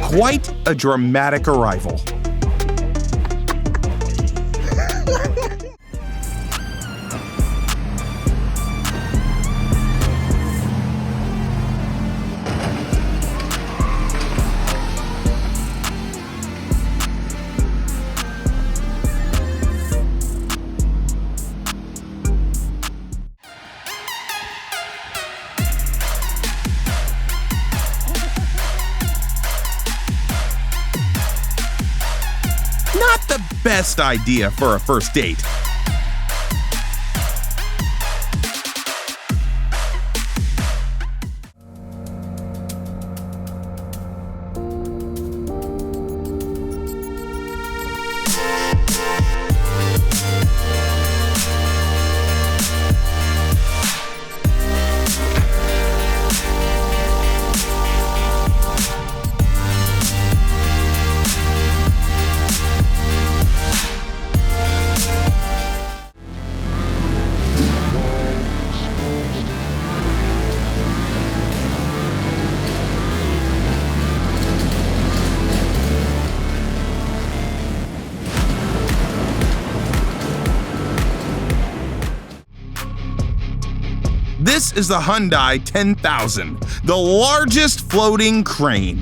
Quite a dramatic arrival. Not the best idea for a first date. This is the Hyundai 10,000, the largest floating crane.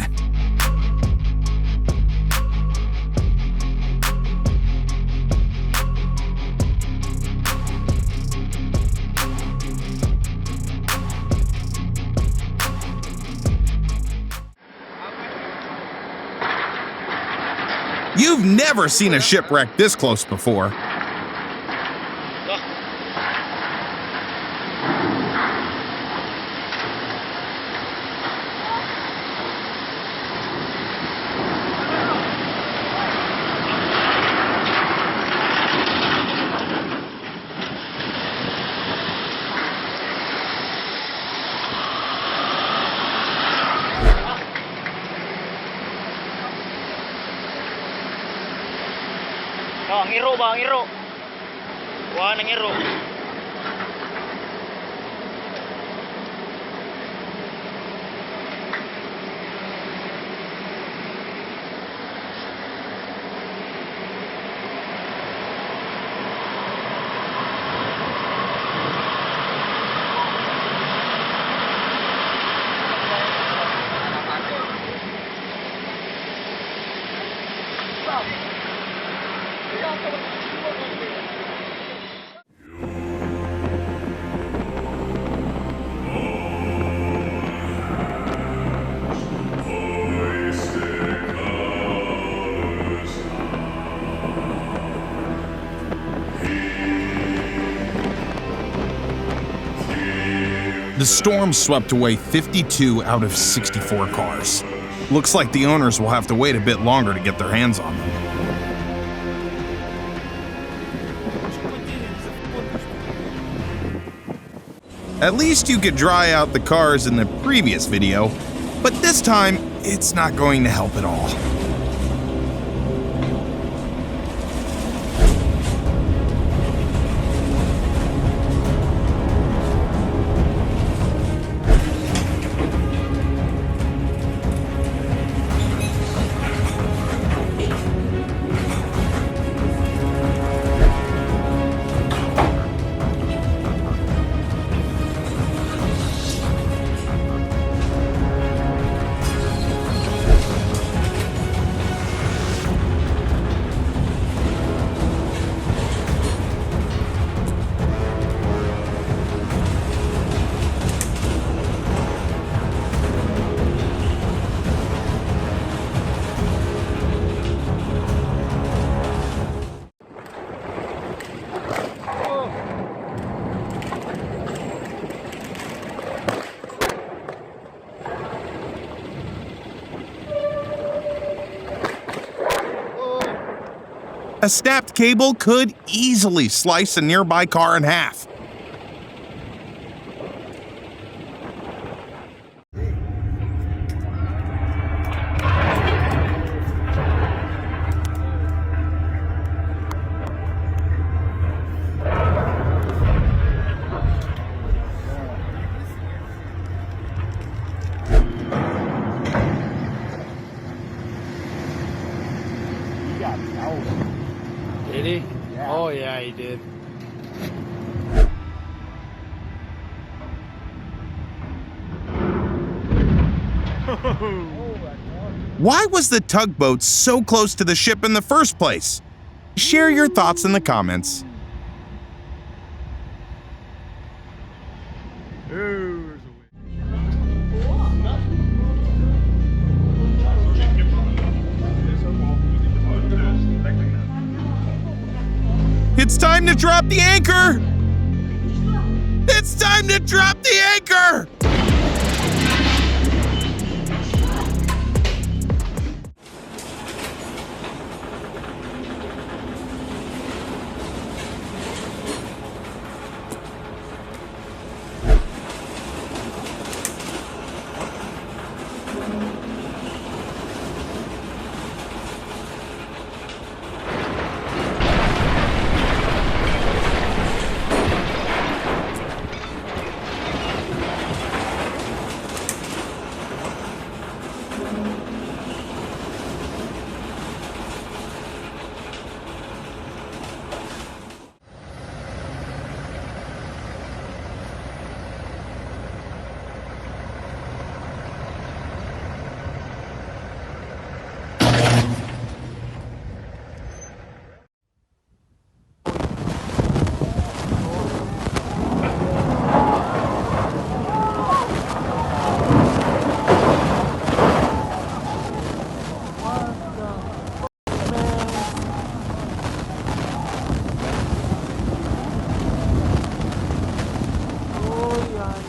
You've never seen a shipwreck this close before. Oh, ang iro ba? Ang iro. Wah, ang iro. The storm swept away 52 out of 64 cars. Looks like the owners will have to wait a bit longer to get their hands on them. At least you could dry out the cars in the previous video, but this time, it's not going to help at all. A snapped cable could easily slice a nearby car in half. Why was the tugboat so close to the ship in the first place? Share your thoughts in the comments. It's time to drop the anchor! It's time to drop the anchor!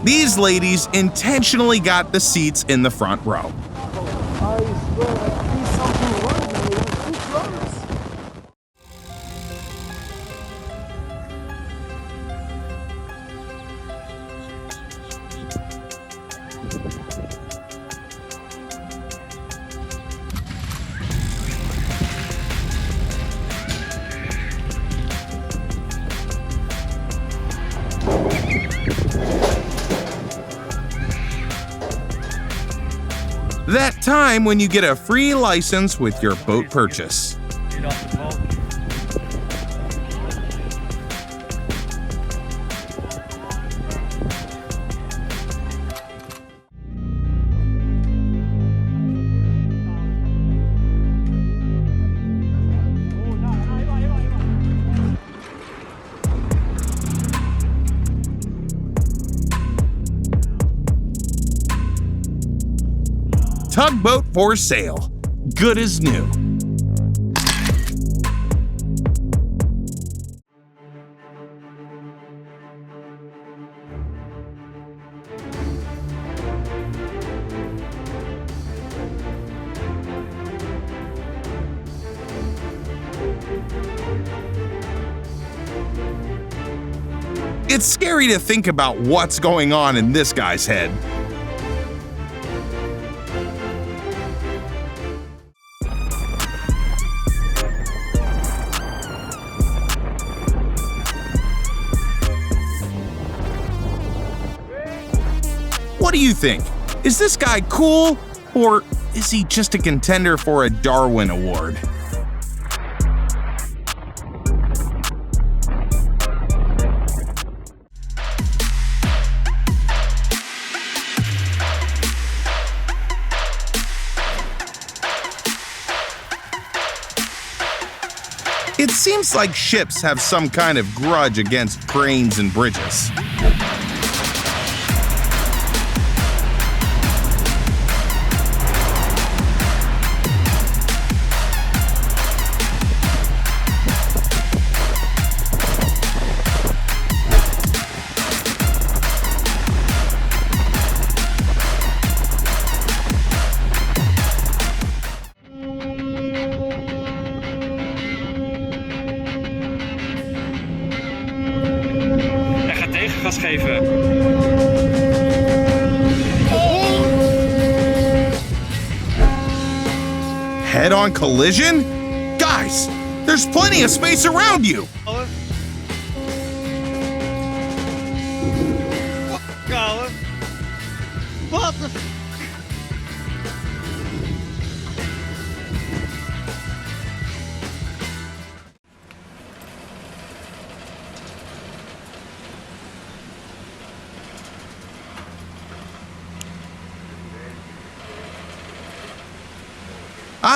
These ladies intentionally got the seats in the front row. That time when you get a free license with your boat purchase. Tugboat for sale. Good as new. It's scary to think about what's going on in this guy's head. What do you think? Is this guy cool, or is he just a contender for a Darwin Award? It seems like ships have some kind of grudge against cranes and bridges. Gas geven. Head-on collision? Guys, there's plenty of space around you! What the f...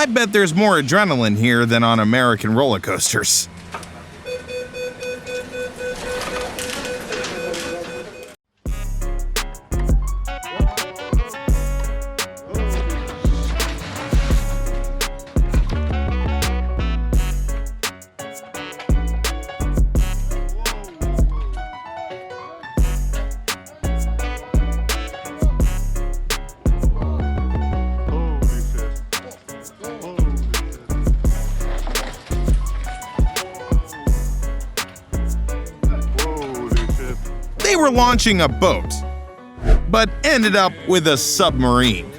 I bet there's more adrenaline here than on American roller coasters. They were launching a boat, but ended up with a submarine.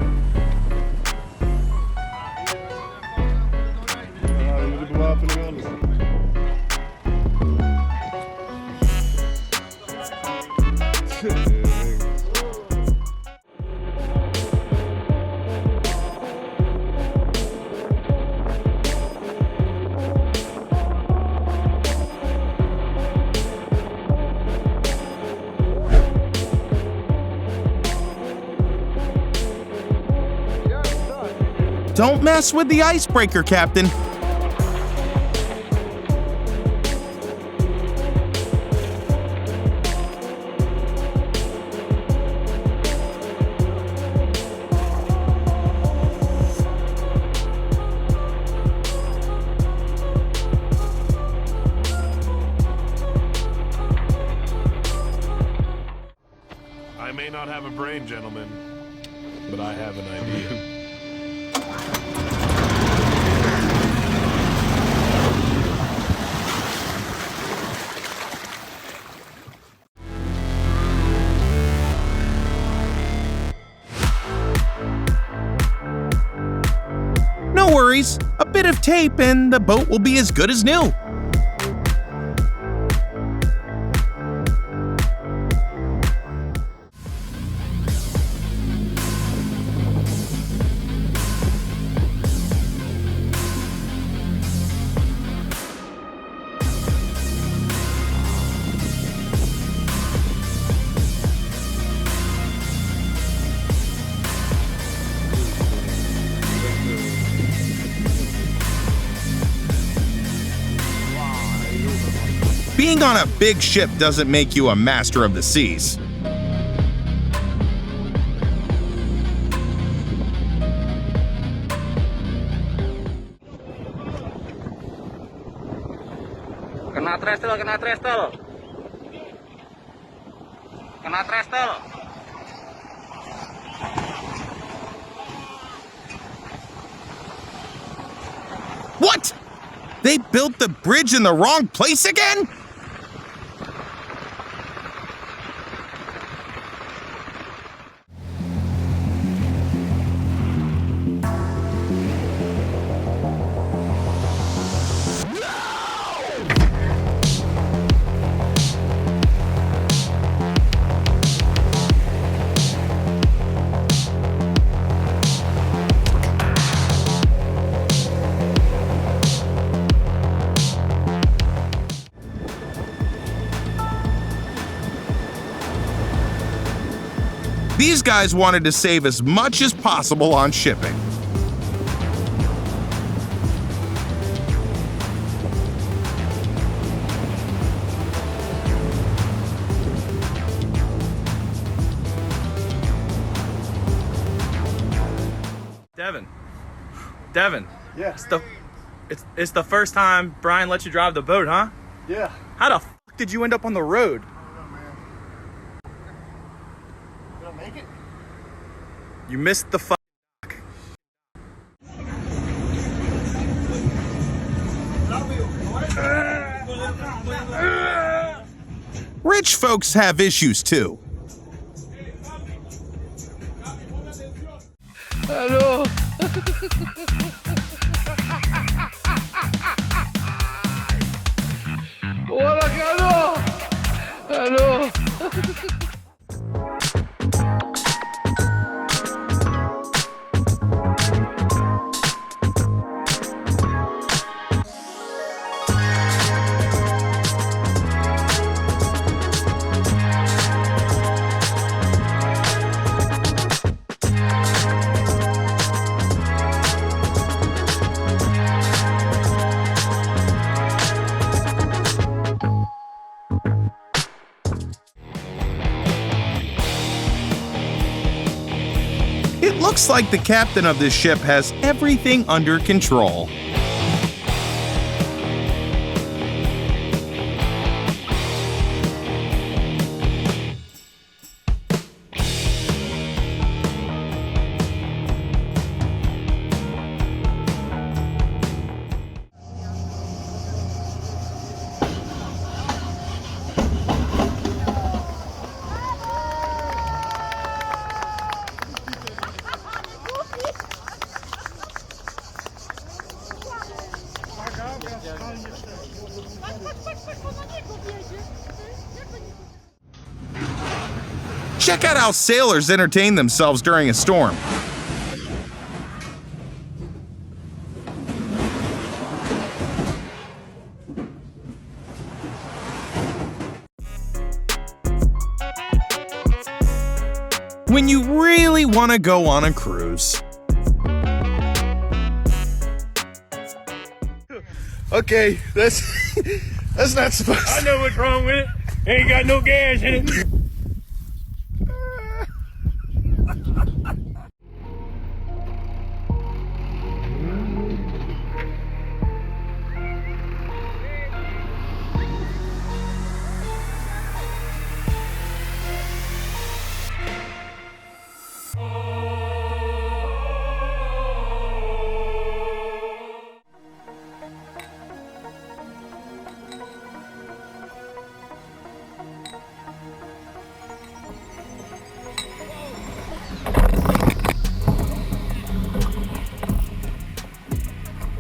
Don't mess with the icebreaker, Captain. I may not have a brain, gentlemen, but I have an idea. No worries, a bit of tape and the boat will be as good as new. Being on a big ship doesn't make you a master of the seas. Kena trestel, kena trestel. Kena trestel. What? They built the bridge in the wrong place again? These guys wanted to save as much as possible on shipping. Devin. Yeah. It's the first time Brian let you drive the boat, huh? Yeah. How the f did you end up on the road? I don't know, man. Did I make it? You missed the f. Rich folks have issues too. Aló. Hola, aló. Aló. It looks like the captain of this ship has everything under control. Check out how sailors entertain themselves during a storm. When you really want to go on a cruise. Okay, that's not supposed to. I know what's wrong with it. Ain't got no gas in it.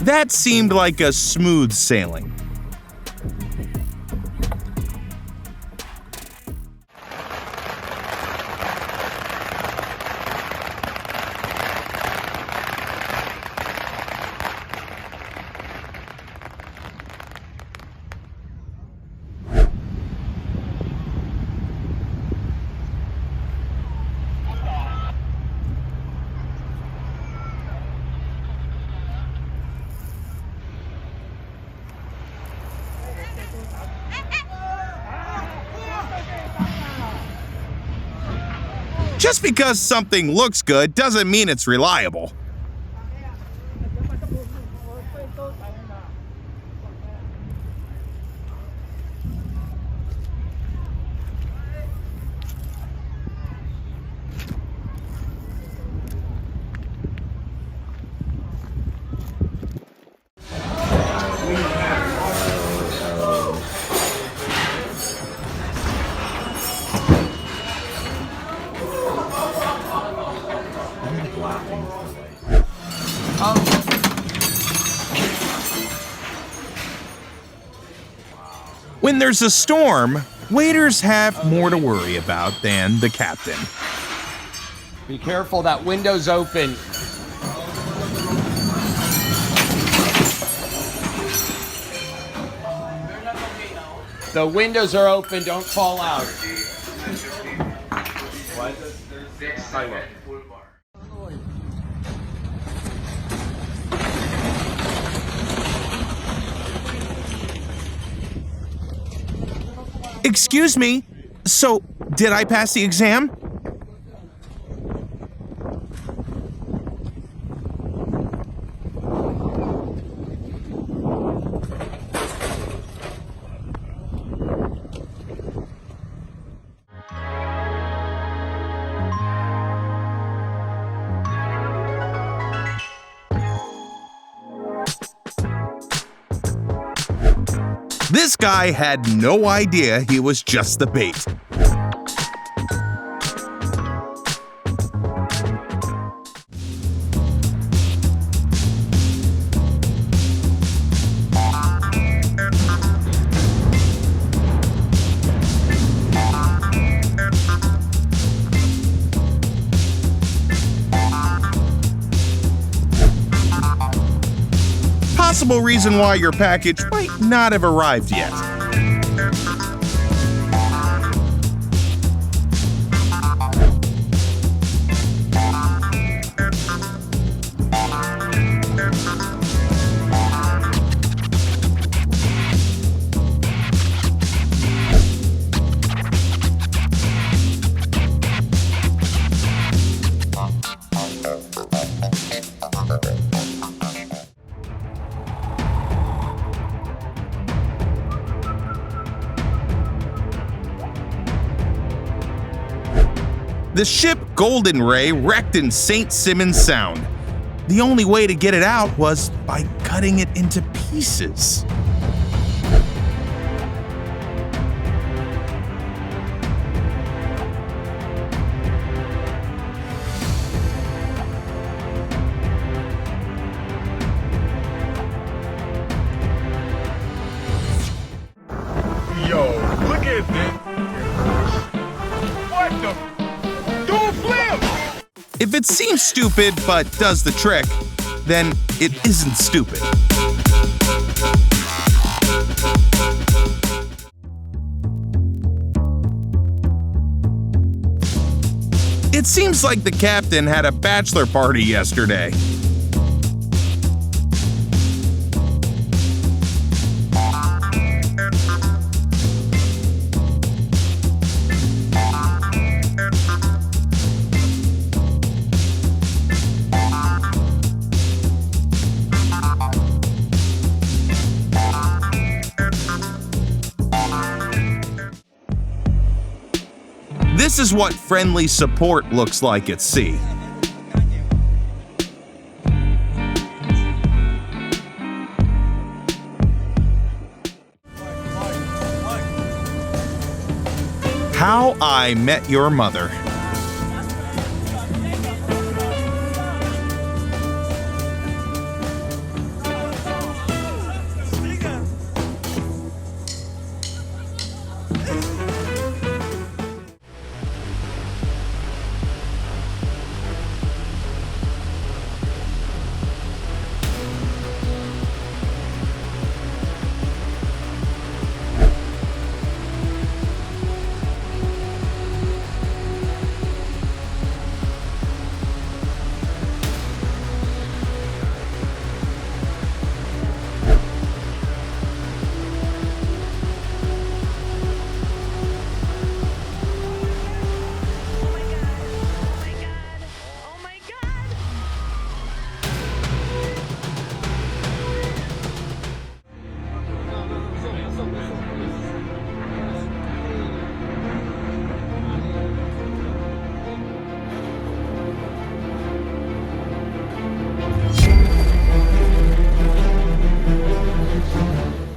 That seemed like a smooth sailing. Just because something looks good doesn't mean it's reliable. When there's a storm, waiters have more to worry about than the captain. Be careful, that window's open. The windows are open, don't fall out. I will. Excuse me, so did I pass the exam? This guy had no idea he was just the bait. Possible reason why your package might not have arrived yet. The ship Golden Ray wrecked in St. Simons Sound. The only way to get it out was by cutting it into pieces. Yo, look at this. What the? Don't flip! If it seems stupid but does the trick, then it isn't stupid. It seems like the captain had a bachelor party yesterday. This is what friendly support looks like at sea. How I Met Your Mother.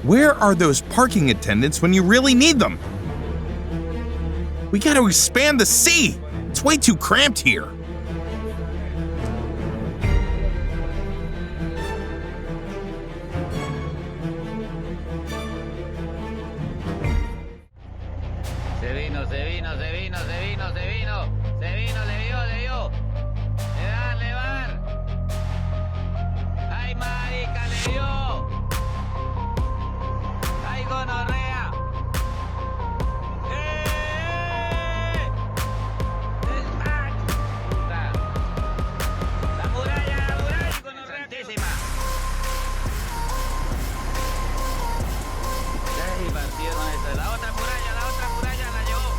Where are those parking attendants when you really need them? We gotta expand the sea! It's way too cramped here. Se vino, le vio. Le van. Ay, marica, le dio. Ay, gonorrea. La muralla, gonorreísima. Ay, partieron esta. La otra muralla la llevó.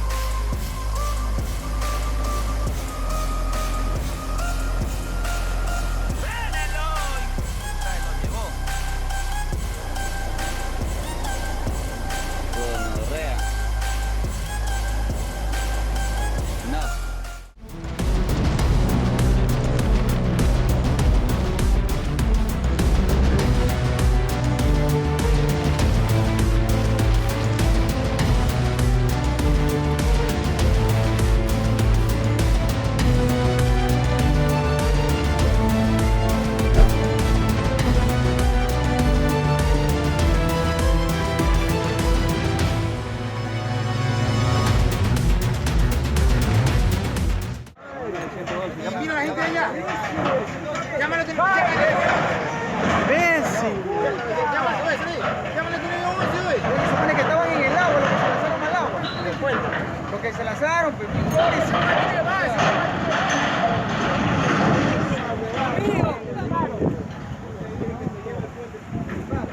Porque se lanzaron, pues,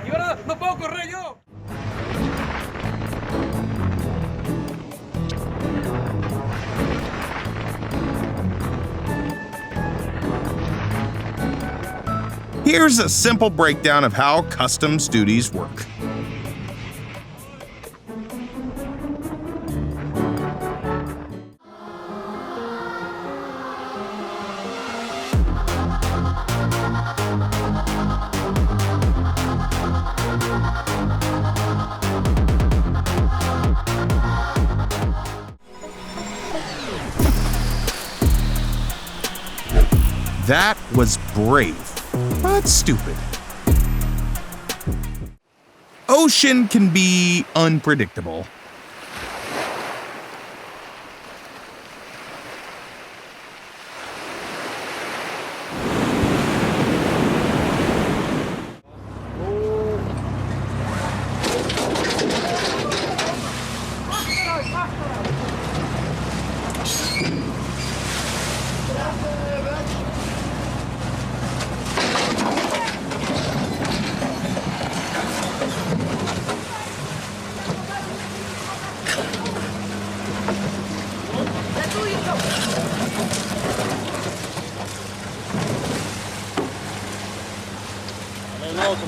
y ahora no puedo correr yo. Here's a simple breakdown of how customs duties work. That was brave, but stupid. Ocean can be unpredictable.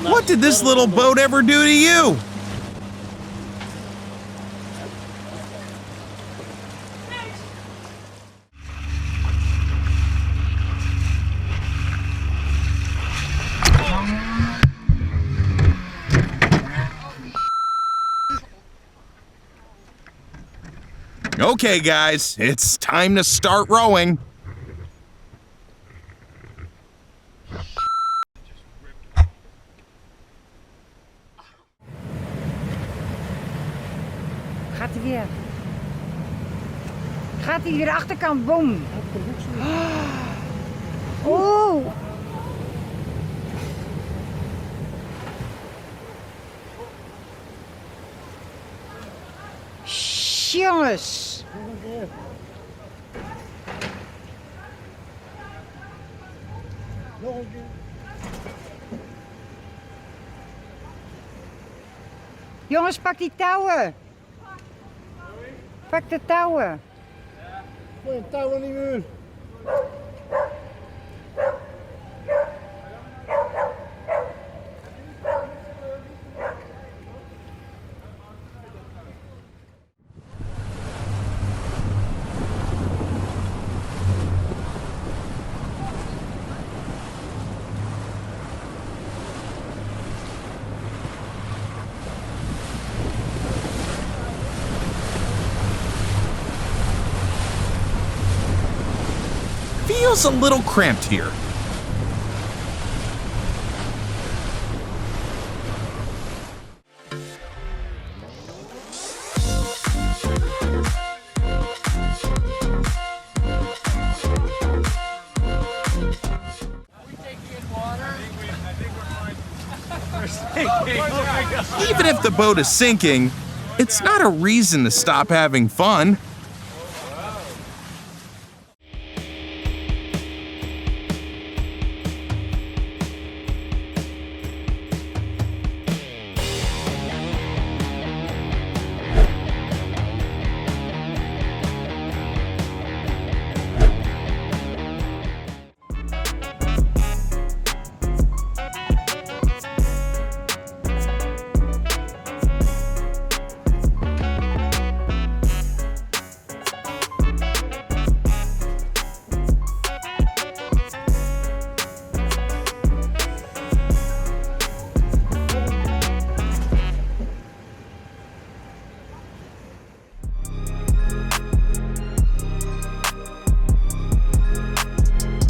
What did this little boat ever do to you? Okay, guys, it's time to start rowing. Gaat hij weer? Gaat hij weer de achterkant? Boom! Oh! Jongens! Jongens, pak die touwen! Pak de touwen! De touwen niet meer. Feels a little cramped here. Even if the boat is sinking, it's not a reason to stop having fun.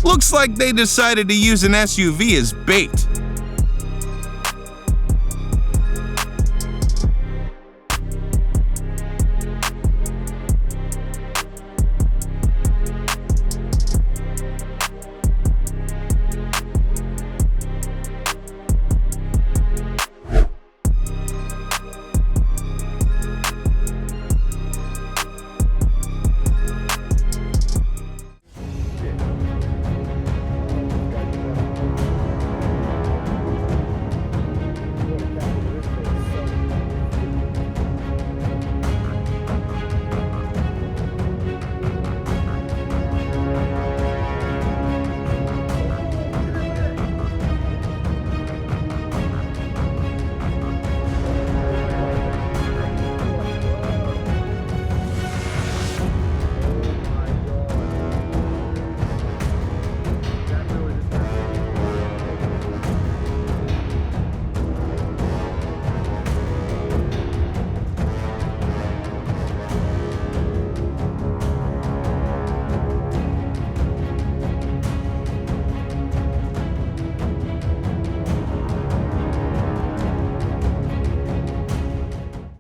Looks like they decided to use an SUV as bait.